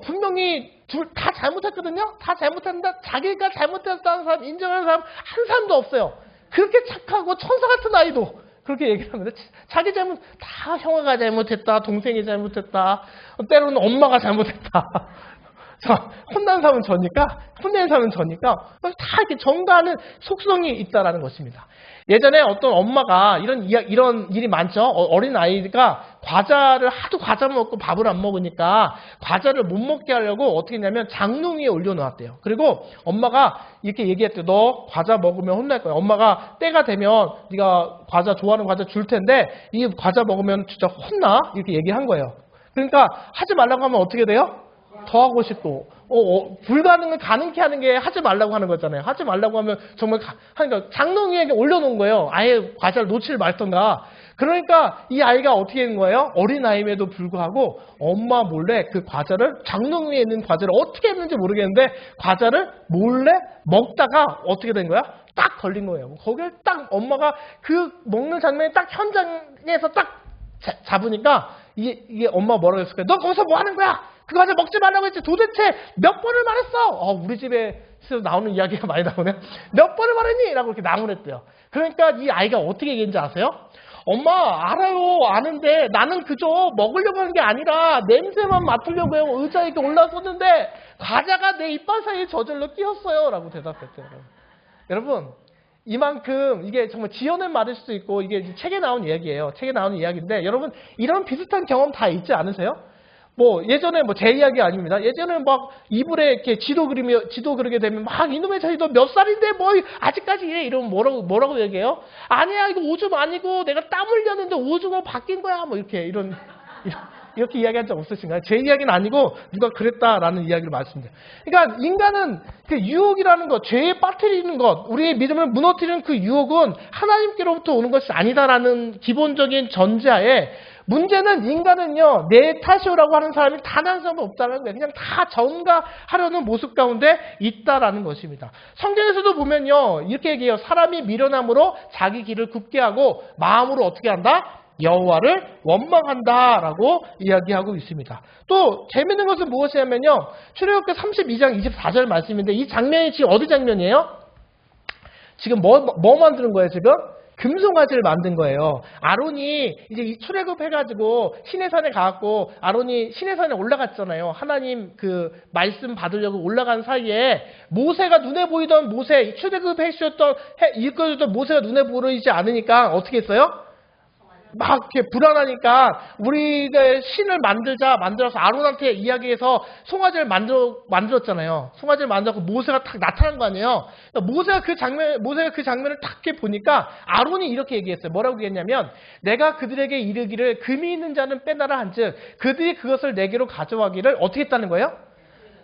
분명히 다 잘못했거든요. 다 잘못했는데 자기가 잘못했다는 사람, 인정하는 사람 한 사람도 없어요. 그렇게 착하고 천사 같은 아이도 그렇게 얘기를 합니다. 자기 잘못 다 형아가 잘못했다, 동생이 잘못했다, 때로는 엄마가 잘못했다. 혼난 사람은 저니까, 혼낸 사람은 저니까 다 이렇게 전가하는 속성이 있다라는 것입니다. 예전에 어떤 엄마가 이런 일이 많죠. 어린 아이가 하도 과자 먹고 밥을 안 먹으니까 과자를 못 먹게 하려고 어떻게 했냐면 장롱 위에 올려놓았대요. 그리고 엄마가 이렇게 얘기했대요. 너 과자 먹으면 혼날 거야. 엄마가 때가 되면 네가 좋아하는 과자 줄 텐데 이 과자 먹으면 진짜 혼나? 이렇게 얘기한 거예요. 그러니까 하지 말라고 하면 어떻게 돼요? 더 하고 싶고 불가능을 가능케 하는 게 하지 말라고 하는 거잖아요. 하지 말라고 하면 정말 그러니까 장롱 위에 올려놓은 거예요. 아예 과자를 놓칠 말던가. 그러니까 이 아이가 어떻게 된 거예요? 어린 아이임에도 불구하고 엄마 몰래 그 과자를, 장롱 위에 있는 과자를 어떻게 했는지 모르겠는데 과자를 몰래 먹다가 어떻게 된 거야? 딱 걸린 거예요. 거기를 딱 엄마가 그 먹는 장면이 딱 현장에서 딱 잡으니까 이게 엄마가 뭐라고 했을까요? 너 거기서 뭐 하는 거야? 그 과자 먹지 말라고 했지 도대체 몇 번을 말했어? 우리 집에서 나오는 이야기가 많이 나오네. 몇 번을 말했니? 라고 이렇게 나무랬대요. 그러니까 이 아이가 어떻게 얘기했는지 아세요? 엄마 알아요. 아는데 나는 그저 먹으려고 하는 게 아니라 냄새만 맡으려고 해요. 의자에 이렇게 올라섰는데 과자가 내 이빨 사이에 저절로 끼었어요. 라고 대답했대요. 여러분 이만큼 이게 정말 지어낸 말일 수도 있고 이게 책에 나온 이야기예요. 책에 나오는 이야기인데 여러분 이런 비슷한 경험 다 있지 않으세요? 뭐 예전에 뭐 제 이야기 아닙니다. 예전에 막 이불에 이렇게 지도 그리게 되면 막 이놈의 자식 너 몇 살인데 뭐 아직까지 이래 이러면 뭐라고 얘기해요? 아니야 이거 오줌 아니고 내가 땀 흘렸는데 오줌으로 바뀐 거야 뭐 이렇게 이야기한 적 없으신가요? 제 이야기는 아니고 누가 그랬다라는 이야기를 말씀드려요. 그러니까 인간은 그 유혹이라는 것, 죄에 빠뜨리는 것, 우리의 믿음을 무너뜨리는 그 유혹은 하나님께로부터 오는 것이 아니다라는 기본적인 전제하에 문제는 인간은요, 내 탓이오라고 하는 사람이 단 한 사람도 없다는 거예요. 그냥 다 전가하려는 모습 가운데 있다라는 것입니다. 성경에서도 보면요, 이렇게 얘기해요. 사람이 미련함으로 자기 길을 굽게 하고 마음으로 어떻게 한다? 여호와를 원망한다라고 이야기하고 있습니다. 또 재밌는 것은 무엇이냐면요, 출애굽기 32장 24절 말씀인데 이 장면이 지금 어디 장면이에요? 지금 뭐 만드는 거예요 지금? 금송아지를 만든 거예요. 아론이 이제 이 출애굽해가지고 시내산에 가갖고 아론이 시내산에 올라갔잖아요. 하나님 그 말씀 받으려고 올라간 사이에 모세가 눈에 보이던 모세, 출애굽해주셨던 이끌어줬던 모세가 눈에 보이지 않으니까 어떻게 했어요? 막 이렇게 불안하니까 우리가 신을 만들어서 아론한테 이야기해서 송아지를 만들었잖아요. 송아지를 만들고 모세가 딱 나타난 거 아니에요. 그러니까 모세가 그 장면을 딱 이렇게 보니까 아론이 이렇게 얘기했어요. 뭐라고 얘기했냐면 내가 그들에게 이르기를 금이 있는 자는 빼놔라 한즉 그들이 그것을 내게로 가져가기를 어떻게 했다는 거예요?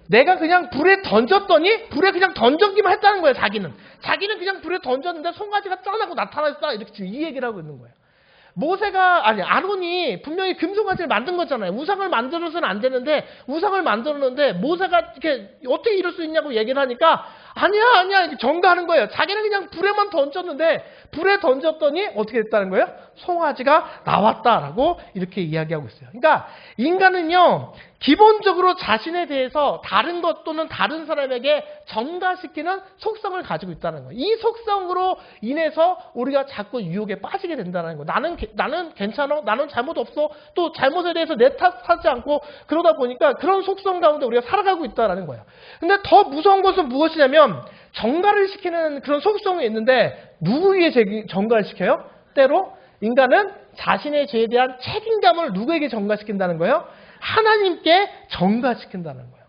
내가 그냥 불에 던졌더니 불에 그냥 던져기만 했다는 거예요. 자기는 그냥 불에 던졌는데 송아지가 짠하고 나타났다 이렇게 지금 이 얘기를 하고 있는 거예요. 아론이 분명히 금송아지를 만든 거잖아요. 우상을 만들어서는 안 되는데 우상을 만들었는데 모세가 이렇게 어떻게 이럴 수 있냐고 얘기를 하니까 아니야 이렇게 전가하는 거예요. 자기는 그냥 불에만 던졌는데 불에 던졌더니 어떻게 됐다는 거예요? 송아지가 나왔다라고 이렇게 이야기하고 있어요. 그러니까 인간은요, 기본적으로 자신에 대해서 다른 것 또는 다른 사람에게 전가시키는 속성을 가지고 있다는 거예요. 이 속성으로 인해서 우리가 자꾸 유혹에 빠지게 된다는 거예요. 나는 괜찮아, 나는 잘못 없어, 또 잘못에 대해서 내 탓하지 않고 그러다 보니까 그런 속성 가운데 우리가 살아가고 있다는 거예요. 근데 더 무서운 것은 무엇이냐면 전가를 시키는 그런 속성이 있는데 누구에게 전가를 시켜요? 때로 인간은 자신의 죄에 대한 책임감을 누구에게 전가시킨다는 거예요? 하나님께 전가시킨다는 거예요.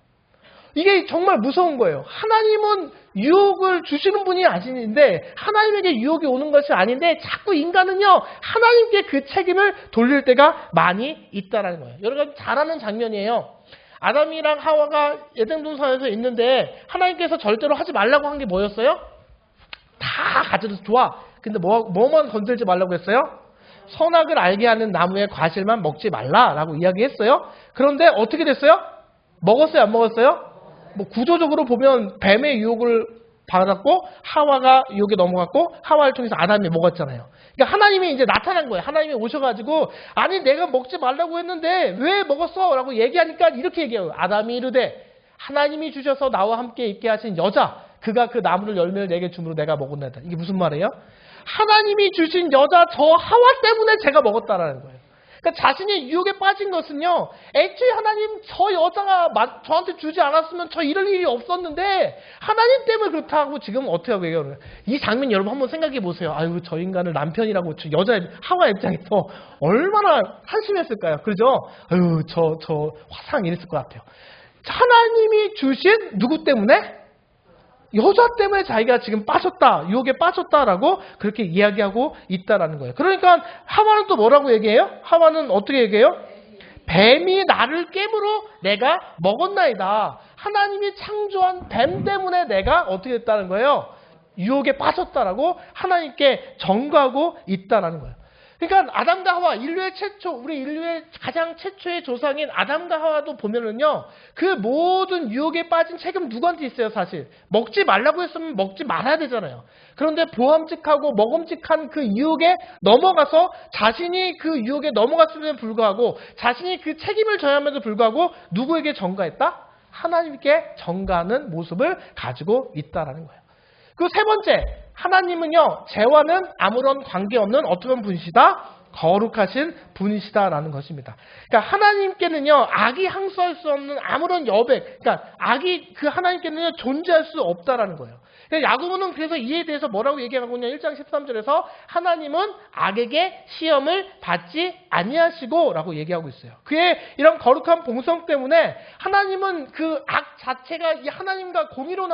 이게 정말 무서운 거예요. 하나님은 유혹을 주시는 분이 아닌데 하나님에게 유혹이 오는 것이 아닌데 자꾸 인간은요 하나님께 그 책임을 돌릴 때가 많이 있다는 거예요. 여러분 잘 아는 장면이에요. 아담이랑 하와가 에덴 동산에서 있는데 하나님께서 절대로 하지 말라고 한 게 뭐였어요? 다 가져도 좋아. 근데 뭐만 건들지 말라고 했어요? 선악을 알게 하는 나무의 과실만 먹지 말라라고 이야기했어요. 그런데 어떻게 됐어요? 먹었어요? 안 먹었어요? 뭐 구조적으로 보면 뱀의 유혹을 받았고 하와가 유혹에 넘어갔고 하와를 통해서 아담이 먹었잖아요. 그러니까 하나님이 이제 나타난 거예요. 하나님이 오셔가지고 아니 내가 먹지 말라고 했는데 왜 먹었어? 라고 얘기하니까 이렇게 얘기해요. 아담이 이르되 하나님이 주셔서 나와 함께 있게 하신 여자 그가 그 나무를 열매를 내게 주므로 내가 먹었나이다. 이게 무슨 말이에요? 하나님이 주신 여자 저 하와 때문에 제가 먹었다라는 거예요. 그러니까 자신이 유혹에 빠진 것은요. 애초에 하나님 저 여자가 저한테 주지 않았으면 저 이럴 일이 없었는데 하나님 때문에 그렇다고 지금 어떻게 하고 얘기해요. 이 장면 여러분 한번 생각해 보세요. 아유 저 인간을 남편이라고 저 여자 하와 입장에서 얼마나 한심했을까요. 그죠? 아유 저 화상 이랬을 것 같아요. 하나님이 주신 누구 때문에? 여자 때문에 자기가 지금 빠졌다, 유혹에 빠졌다라고 그렇게 이야기하고 있다라는 거예요. 그러니까 하와는 또 뭐라고 얘기해요? 하와는 어떻게 얘기해요? 뱀이 나를 깨물어 내가 먹었나이다. 하나님이 창조한 뱀 때문에 내가 어떻게 됐다는 거예요? 유혹에 빠졌다라고 하나님께 전가하고 있다라는 거예요. 그러니까 아담과 하와, 우리 인류의 가장 최초의 조상인 아담과 하와도 보면은요, 그 모든 유혹에 빠진 책임 누구한테 있어요, 사실? 먹지 말라고 했으면 먹지 말아야 되잖아요. 그런데 보암직하고 먹음직한 그 유혹에 넘어가서 자신이 그 유혹에 넘어갔음에도 불구하고 자신이 그 책임을 져야 함에도 불구하고 누구에게 전가했다? 하나님께 전가하는 모습을 가지고 있다라는 거예요. 그 세 번째, 하나님은요, 죄와는 아무런 관계없는 어떤 분이시다? 거룩하신 분이시다라는 것입니다. 그러니까 하나님께는요, 악이 항소할 수 없는 아무런 여백, 그러니까 악이 그 하나님께는요, 존재할 수 없다라는 거예요. 야고보는 그래서 이에 대해서 뭐라고 얘기하고 있냐? 1장 13절에서 하나님은 악에게 시험을 받지 아니하시고 라고 얘기하고 있어요. 그의 이런 거룩한 본성 때문에 하나님은 그 악 자체가 이 하나님과 공의로운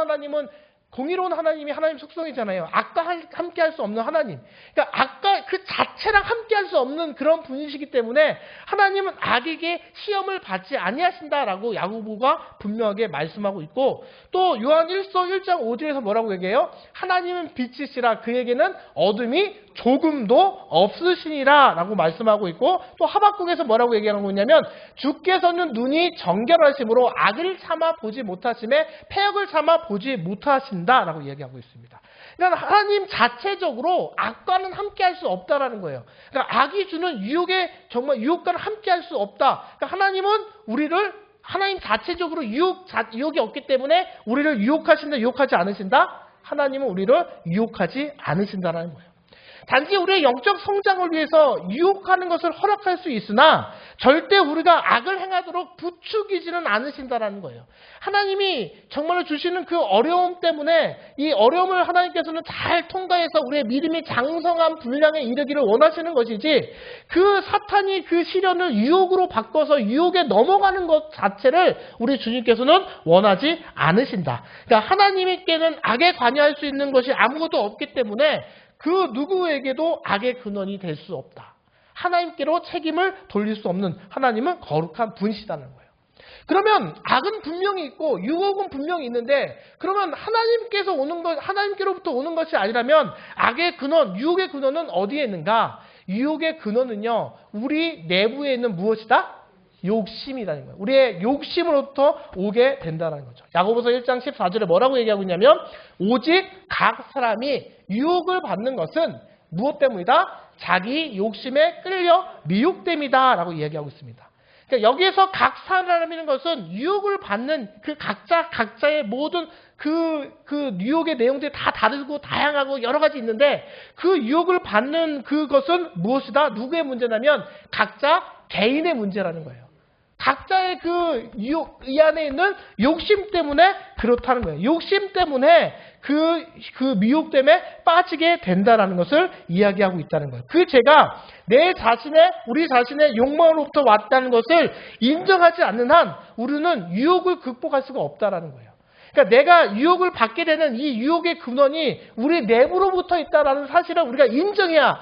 하나님이 하나님 속성이잖아요. 악과 함께 할 수 없는 하나님. 그러니까 악과 그 자체랑 함께 할 수 없는 그런 분이시기 때문에 하나님은 악에게 시험을 받지 아니하신다라고 야고보가 분명하게 말씀하고 있고, 또 요한 1서 1장 5절에서 뭐라고 얘기해요? 하나님은 빛이시라 그에게는 어둠이 조금도 없으시니라 라고 말씀하고 있고, 또 하박국에서 뭐라고 얘기하고 있냐면 주께서는 눈이 정결하심으로 악을 참아 보지 못하심에 패역을 참아 보지 못하신다 라고 얘기하고 있습니다. 그러니까 하나님 자체적으로 악과는 함께 할 수 없다라는 거예요. 그러니까 악이 주는 유혹에 정말 유혹과는 함께 할 수 없다. 그러니까 하나님은 하나님 자체적으로 유혹이 없기 때문에 우리를 유혹하지 않으신다? 하나님은 우리를 유혹하지 않으신다라는 거예요. 단지 우리의 영적 성장을 위해서 유혹하는 것을 허락할 수 있으나 절대 우리가 악을 행하도록 부추기지는 않으신다라는 거예요. 하나님이 정말로 주시는 그 어려움 때문에 이 어려움을 하나님께서는 잘 통과해서 우리의 믿음이 장성한 분량에 이르기를 원하시는 것이지, 그 사탄이 그 시련을 유혹으로 바꿔서 유혹에 넘어가는 것 자체를 우리 주님께서는 원하지 않으신다. 그러니까 하나님께는 악에 관여할 수 있는 것이 아무것도 없기 때문에 그 누구에게도 악의 근원이 될 수 없다. 하나님께로 책임을 돌릴 수 없는 하나님은 거룩한 분이시다는 거예요. 그러면 악은 분명히 있고 유혹은 분명히 있는데, 그러면 하나님께로부터 오는 것이 아니라면 악의 근원, 유혹의 근원은 어디에 있는가? 유혹의 근원은요, 우리 내부에 있는 무엇이다? 욕심이라는 거예요. 우리의 욕심으로부터 오게 된다는 거죠. 야고보서 1장 14절에 뭐라고 얘기하고 있냐면 오직 각 사람이 유혹을 받는 것은 무엇 때문이다? 자기 욕심에 끌려 미혹됨이다 라고 이야기하고 있습니다. 그러니까 여기에서 각 사람이라는 것은 유혹을 받는 그 각자의 모든 그 유혹의 내용들이 다 다르고 다양하고 여러 가지 있는데, 그 유혹을 받는 그것은 무엇이다? 누구의 문제냐면 각자 개인의 문제라는 거예요. 각자의 이 안에 있는 욕심 때문에 그렇다는 거예요. 욕심 때문에 그 미혹 때문에 빠지게 된다는 것을 이야기하고 있다는 거예요. 그 죄가 우리 자신의 욕망으로부터 왔다는 것을 인정하지 않는 한 우리는 유혹을 극복할 수가 없다는 거예요. 그러니까 내가 유혹을 받게 되는 이 유혹의 근원이 우리 내부로부터 있다는 사실을 우리가 인정해야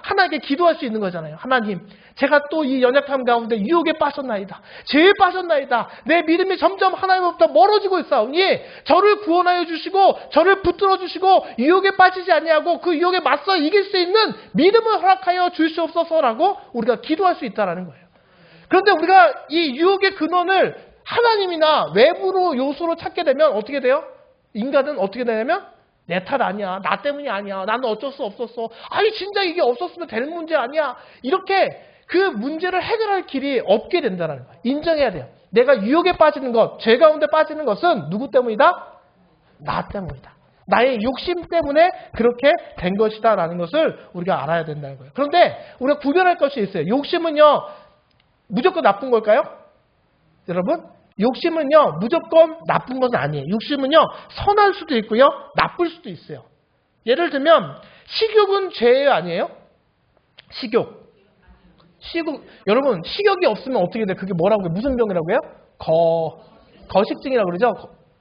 하나님께 기도할 수 있는 거잖아요. 하나님, 제가 또 이 연약함 가운데 유혹에 빠졌나이다. 죄에 빠졌나이다. 내 믿음이 점점 하나님으로부터 멀어지고 있사오니 저를 구원하여 주시고 저를 붙들어 주시고 유혹에 빠지지 아니하고 그 유혹에 맞서 이길 수 있는 믿음을 허락하여 주시옵소서라고 우리가 기도할 수 있다는 거예요. 그런데 우리가 이 유혹의 근원을 하나님이나 외부로 요소로 찾게 되면 어떻게 돼요? 인간은 어떻게 되냐면 내 탓 아니야. 나 때문이 아니야. 나는 어쩔 수 없었어. 아니 진짜 이게 없었으면 될 문제 아니야. 이렇게 그 문제를 해결할 길이 없게 된다는 거예요. 인정해야 돼요. 내가 유혹에 빠지는 것, 죄 가운데 빠지는 것은 누구 때문이다? 나 때문이다. 나의 욕심 때문에 그렇게 된 것이다라는 것을 우리가 알아야 된다는 거예요. 그런데 우리가 구별할 것이 있어요. 욕심은요, 무조건 나쁜 걸까요? 여러분, 욕심은요 무조건 나쁜 것은 아니에요. 욕심은요 선할 수도 있고요 나쁠 수도 있어요. 예를 들면 식욕은 죄예요, 아니에요? 여러분, 식욕이 없으면 어떻게 돼요? 그게 뭐라고 해요? 무슨 병이라고 해요? 거식증이라고 그러죠?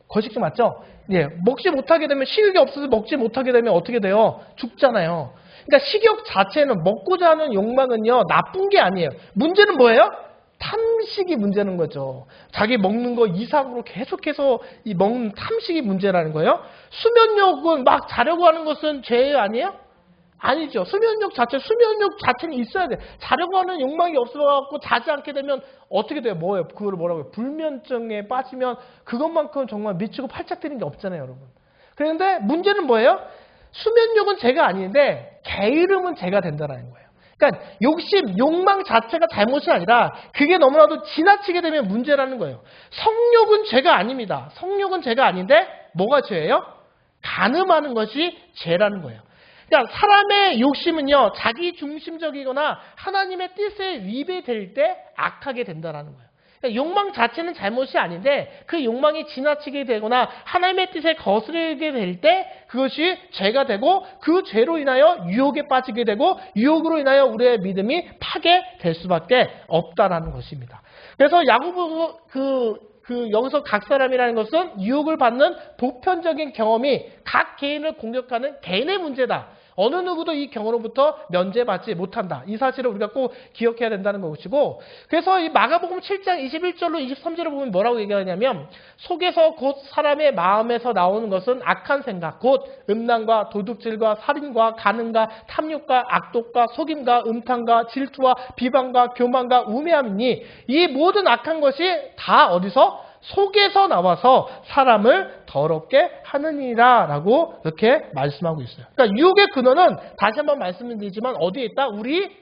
거식증 맞죠? 예, 먹지 못하게 되면, 식욕이 없어서 먹지 못하게 되면 어떻게 돼요? 죽잖아요. 그러니까 식욕 자체는, 먹고자 하는 욕망은요 나쁜 게 아니에요. 문제는 뭐예요? 탐식이 문제는 거죠. 자기 먹는 거 이상으로 계속해서 이 먹는 탐식이 문제라는 거예요. 수면욕은 막 자려고 하는 것은 죄 아니에요? 아니죠. 수면력 자체는 있어야 돼. 자려고 하는 욕망이 없어갖고 자지 않게 되면 어떻게 돼요? 뭐예요? 그걸 뭐라고요? 불면증에 빠지면 그것만큼 정말 미치고 팔짝 뛰는 게 없잖아요, 여러분. 그런데 문제는 뭐예요? 수면력은 죄가 아닌데 게으름은 죄가 된다는 거예요. 그러니까 욕망 자체가 잘못이 아니라 그게 너무나도 지나치게 되면 문제라는 거예요. 성욕은 죄가 아닙니다. 성욕은 죄가 아닌데 뭐가 죄예요? 간음하는 것이 죄라는 거예요. 그러니까 사람의 욕심은요, 자기 중심적이거나 하나님의 뜻에 위배될 때 악하게 된다는 거예요. 그러니까 욕망 자체는 잘못이 아닌데 그 욕망이 지나치게 되거나 하나님의 뜻에 거스르게 될 때 그것이 죄가 되고 그 죄로 인하여 유혹에 빠지게 되고 유혹으로 인하여 우리의 믿음이 파괴될 수밖에 없다라는 것입니다. 그래서 야고보 여기서 각 사람이라는 것은 유혹을 받는 보편적인 경험이 각 개인을 공격하는 개인의 문제다. 어느 누구도 이 경우로부터 면제받지 못한다. 이 사실을 우리가 꼭 기억해야 된다는 것이고, 그래서 이 마가복음 7장 21절로 23절을 보면 뭐라고 얘기하냐면, 속에서 곧 사람의 마음에서 나오는 것은 악한 생각, 곧 음란과 도둑질과 살인과 간음과 탐욕과 악독과 속임과 음탕과 질투와 비방과 교만과 우매함이니 이 모든 악한 것이 다 어디서? 속에서 나와서 사람을 더럽게 하느니라 라고 이렇게 말씀하고 있어요. 그러니까 유혹의 근원은 다시 한번 말씀드리지만 어디에 있다? 우리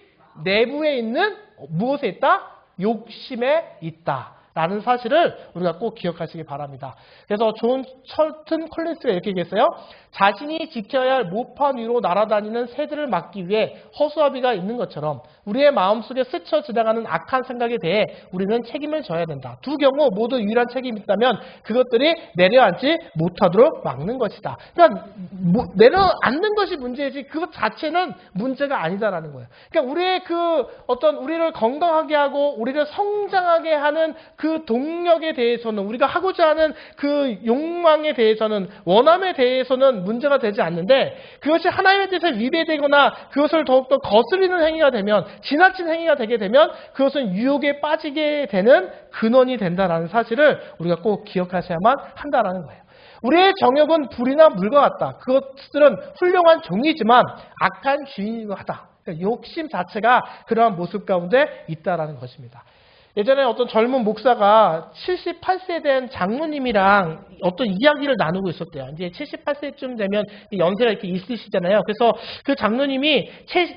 내부에 있는 무엇에 있다? 욕심에 있다 라는 사실을 우리가 꼭 기억하시기 바랍니다. 그래서 존 철튼 콜린스가 이렇게 얘기했어요. 자신이 지켜야 할 모판 위로 날아다니는 새들을 막기 위해 허수아비가 있는 것처럼 우리의 마음속에 스쳐 지나가는 악한 생각에 대해 우리는 책임을 져야 된다. 두 경우 모두 유일한 책임이 있다면 그것들이 내려앉지 못하도록 막는 것이다. 그러니까 내려앉는 것이 문제이지 그것 자체는 문제가 아니다라는 거예요. 그러니까 우리의 우리를 건강하게 하고 우리를 성장하게 하는 그 동력에 대해서는 우리가 하고자 하는 그 욕망에 대해서는 원함에 대해서는 문제가 되지 않는데 그것이 하나님의 뜻에 위배되거나 그것을 더욱더 거스리는 행위가 되면 지나친 행위가 되게 되면 그것은 유혹에 빠지게 되는 근원이 된다는 사실을 우리가 꼭 기억하셔야만 한다는 거예요. 우리의 정욕은 불이나 물과 같다. 그것들은 훌륭한 종이지만 악한 주인이기도 하다. 그러니까 욕심 자체가 그러한 모습 가운데 있다는 것입니다. 예전에 어떤 젊은 목사가 78세에 된 장로님이랑 어떤 이야기를 나누고 있었대요. 이제 78세쯤 되면 연세가 이렇게 있으시잖아요. 그래서 그 장로님이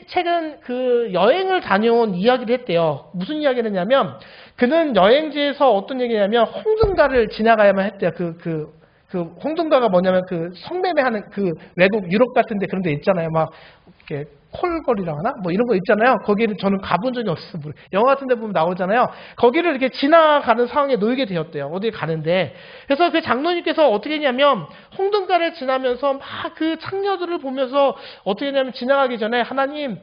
최근 그 여행을 다녀온 이야기를 했대요. 무슨 이야기를 했냐면 그는 여행지에서 어떤 얘기냐면 홍등가를 지나가야만 했대요. 그 홍등가가 뭐냐면 그 성매매하는 그 외국 유럽 같은 데 그런 데 있잖아요. 막 이렇게 콜거리라고 하나? 뭐 이런 거 있잖아요. 거기를 저는 가본 적이 없어요. 영화 같은 데 보면 나오잖아요. 거기를 이렇게 지나가는 상황에 놓이게 되었대요. 어디에 가는데. 그래서 그 장로님께서 어떻게 했냐면 홍등가를 지나면서 막 그 창녀들을 보면서 어떻게 했냐면 지나가기 전에 하나님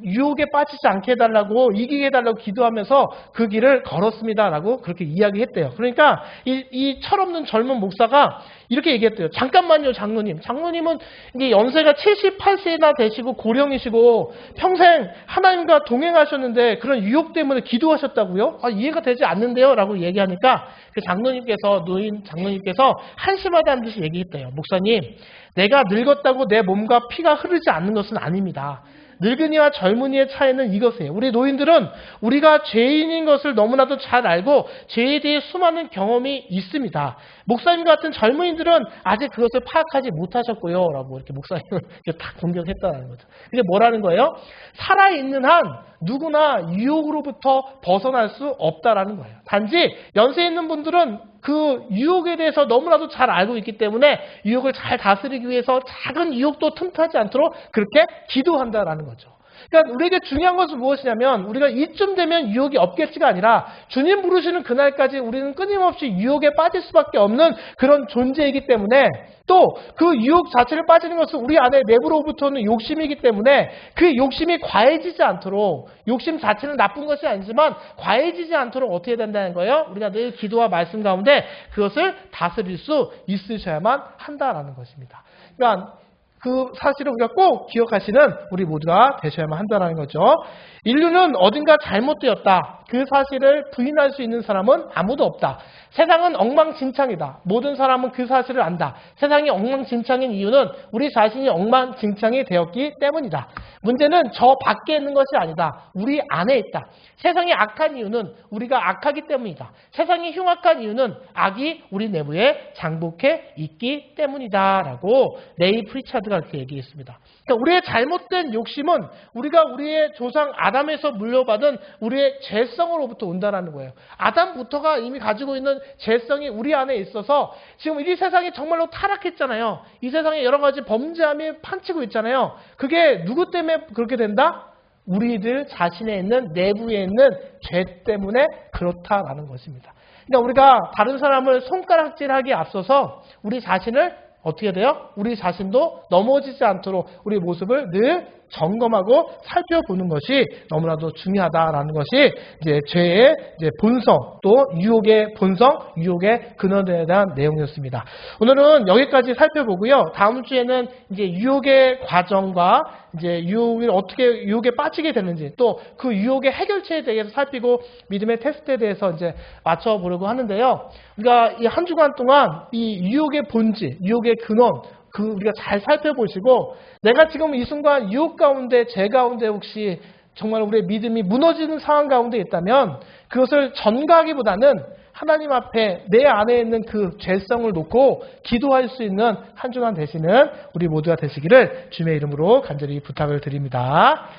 유혹에 빠지지 않게 해달라고 이기게 해달라고 기도하면서 그 길을 걸었습니다라고 그렇게 이야기했대요. 그러니까 이 철없는 젊은 목사가 이렇게 얘기했대요. 잠깐만요, 장로님. 장로님은 이제 연세가 78세나 되시고 고령이시고 평생 하나님과 동행하셨는데 그런 유혹 때문에 기도하셨다고요? 이해가 되지 않는데요? 라고 얘기하니까 그 노인 장로님께서 한심하다는 듯이 얘기했대요. 목사님, 내가 늙었다고 내 몸과 피가 흐르지 않는 것은 아닙니다. 늙은이와 젊은이의 차이는 이것이에요. 우리 노인들은 우리가 죄인인 것을 너무나도 잘 알고 죄에 대해 수많은 경험이 있습니다. 목사님 같은 젊은이들은 아직 그것을 파악하지 못하셨고요. 라고 이렇게 목사님을 다 공격했다는 거죠. 이게 뭐라는 거예요? 살아있는 한 누구나 유혹으로부터 벗어날 수 없다라는 거예요. 단지 연세 있는 분들은 그 유혹에 대해서 너무나도 잘 알고 있기 때문에 유혹을 잘 다스리기 위해서 작은 유혹도 틈타지 않도록 그렇게 기도한다라는 거죠. 그러니까 우리에게 중요한 것은 무엇이냐면 우리가 이쯤 되면 유혹이 없겠지가 아니라 주님 부르시는 그날까지 우리는 끊임없이 유혹에 빠질 수밖에 없는 그런 존재이기 때문에 또 그 유혹 자체를 빠지는 것은 우리 안에 내부로부터는 욕심이기 때문에 그 욕심이 과해지지 않도록 욕심 자체는 나쁜 것이 아니지만 과해지지 않도록 어떻게 된다는 거예요? 우리가 늘 기도와 말씀 가운데 그것을 다스릴 수 있으셔야만 한다라는 것입니다. 그러니까 그 사실을 우리가 꼭 기억하시는 우리 모두가 되셔야만 한다는 거죠. 인류는 어딘가 잘못되었다. 그 사실을 부인할 수 있는 사람은 아무도 없다. 세상은 엉망진창이다. 모든 사람은 그 사실을 안다. 세상이 엉망진창인 이유는 우리 자신이 엉망진창이 되었기 때문이다. 문제는 저 밖에 있는 것이 아니다. 우리 안에 있다. 세상이 악한 이유는 우리가 악하기 때문이다. 세상이 흉악한 이유는 악이 우리 내부에 장복해 있기 때문이다. 라고 레이 프리차드가 그렇게 얘기했습니다. 그러니까 우리의 잘못된 욕심은 우리가 우리의 조상 아담에서 물려받은 우리의 죄성으로부터 온다는 거예요. 아담부터가 이미 가지고 있는 죄성이 우리 안에 있어서 지금 이 세상이 정말로 타락했잖아요. 이 세상에 여러 가지 범죄함이 판치고 있잖아요. 그게 누구 때문에 그렇게 된다? 우리들 자신에 있는 내부에 있는 죄 때문에 그렇다라는 것입니다. 그러니까 우리가 다른 사람을 손가락질하기에 앞서서 우리 자신을 어떻게 돼요? 우리 자신도 넘어지지 않도록 우리 모습을 늘 점검하고 살펴보는 것이 너무나도 중요하다라는 것이 이제 죄의 이제 본성, 또 유혹의 본성, 유혹의 근원에 대한 내용이었습니다. 오늘은 여기까지 살펴보고요. 다음 주에는 이제 유혹의 과정과 이제 유혹이 어떻게 유혹에 빠지게 되는지, 또 그 유혹의 해결책에 대해서 살피고 믿음의 테스트에 대해서 이제 맞춰보려고 하는데요. 우리가 이 한 주간 동안 이 유혹의 본질, 유혹의 근원, 우리가 잘 살펴보시고, 내가 지금 이 순간 유혹 가운데, 죄 가운데 혹시 정말 우리의 믿음이 무너지는 상황 가운데 있다면 그것을 전가하기보다는 하나님 앞에 내 안에 있는 그 죄성을 놓고 기도할 수 있는 한 주간 되시는 우리 모두가 되시기를 주님의 이름으로 간절히 부탁을 드립니다.